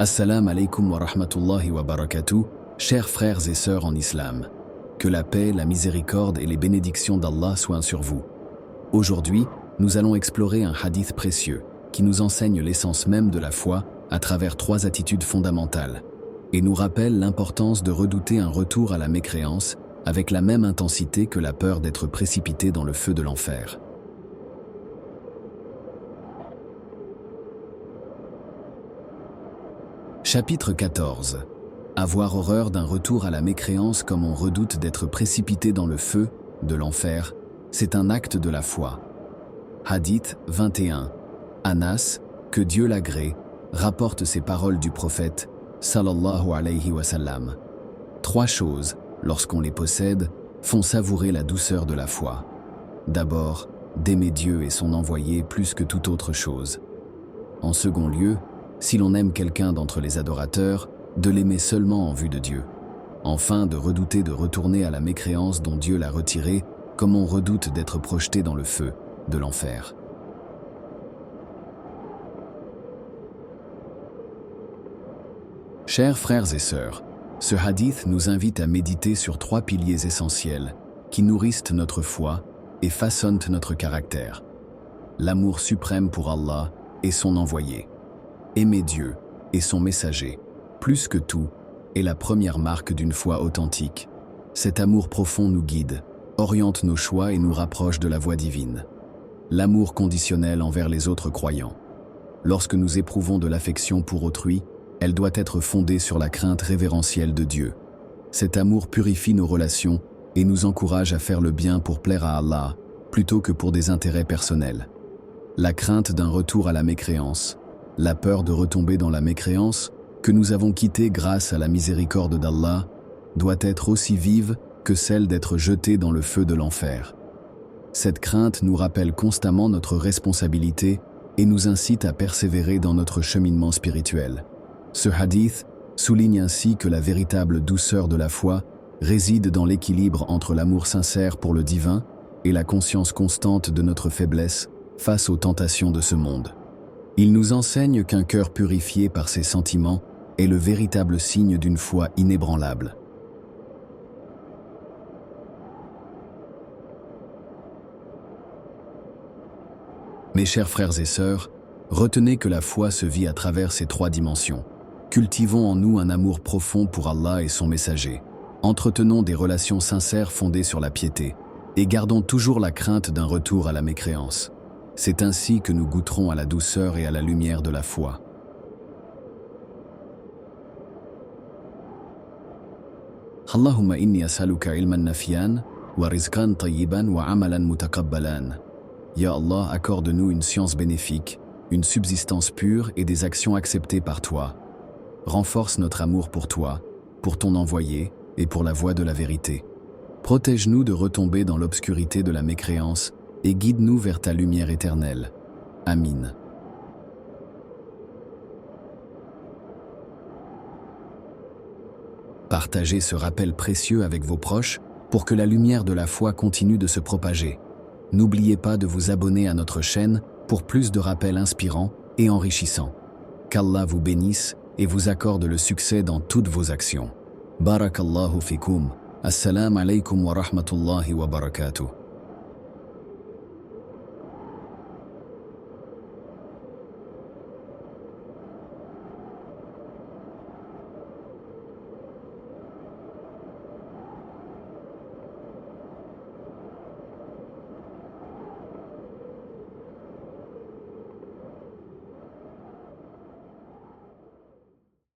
Assalamu alaikum wa rahmatullahi wa barakatuh, chers frères et sœurs en islam. Que la paix, la miséricorde et les bénédictions d'Allah soient sur vous. Aujourd'hui, nous allons explorer un hadith précieux qui nous enseigne l'essence même de la foi à travers 3 attitudes fondamentales et nous rappelle l'importance de redouter un retour à la mécréance avec la même intensité que la peur d'être précipité dans le feu de l'enfer. Chapitre 14. Avoir horreur d'un retour à la mécréance comme on redoute d'être précipité dans le feu de l'enfer, c'est un acte de la foi. Hadith 21. Anas, que Dieu l'agrée, rapporte ces paroles du prophète, sallallahu alayhi wa sallam. 3 choses, lorsqu'on les possède, font savourer la douceur de la foi. D'abord, d'aimer Dieu et son envoyé plus que toute autre chose. En second lieu, si l'on aime quelqu'un d'entre les adorateurs, de l'aimer seulement en vue de Dieu. Enfin, de redouter de retourner à la mécréance dont Dieu l'a retiré, comme on redoute d'être projeté dans le feu de l'enfer. Chers frères et sœurs, ce hadith nous invite à méditer sur 3 piliers essentiels qui nourrissent notre foi et façonnent notre caractère. L'amour suprême pour Allah et son envoyé. Aimer Dieu et son messager, plus que tout, est la première marque d'une foi authentique. Cet amour profond nous guide, oriente nos choix et nous rapproche de la voie divine. L'amour conditionnel envers les autres croyants. Lorsque nous éprouvons de l'affection pour autrui, elle doit être fondée sur la crainte révérentielle de Dieu. Cet amour purifie nos relations et nous encourage à faire le bien pour plaire à Allah, plutôt que pour des intérêts personnels. La crainte d'un retour à la mécréance, la peur de retomber dans la mécréance, que nous avons quittée grâce à la miséricorde d'Allah, doit être aussi vive que celle d'être jeté dans le feu de l'enfer. Cette crainte nous rappelle constamment notre responsabilité et nous incite à persévérer dans notre cheminement spirituel. Ce hadith souligne ainsi que la véritable douceur de la foi réside dans l'équilibre entre l'amour sincère pour le divin et la conscience constante de notre faiblesse face aux tentations de ce monde. Il nous enseigne qu'un cœur purifié par ses sentiments est le véritable signe d'une foi inébranlable. Mes chers frères et sœurs, retenez que la foi se vit à travers ces 3 dimensions. Cultivons en nous un amour profond pour Allah et son messager. Entretenons des relations sincères fondées sur la piété et gardons toujours la crainte d'un retour à la mécréance. C'est ainsi que nous goûterons à la douceur et à la lumière de la foi. Allahumma inni as'aluka ilman nafian wa rizqan tayyiban wa amalan mutakabbalan. Ya Allah, accorde-nous une science bénéfique, une subsistance pure et des actions acceptées par toi. Renforce notre amour pour toi, pour ton envoyé et pour la voie de la vérité. Protège-nous de retomber dans l'obscurité de la mécréance et guide-nous vers ta lumière éternelle. Amin. Partagez ce rappel précieux avec vos proches pour que la lumière de la foi continue de se propager. N'oubliez pas de vous abonner à notre chaîne pour plus de rappels inspirants et enrichissants. Qu'Allah vous bénisse et vous accorde le succès dans toutes vos actions. Barakallahu fikum. Assalamu alaikum wa rahmatullahi wa barakatuh.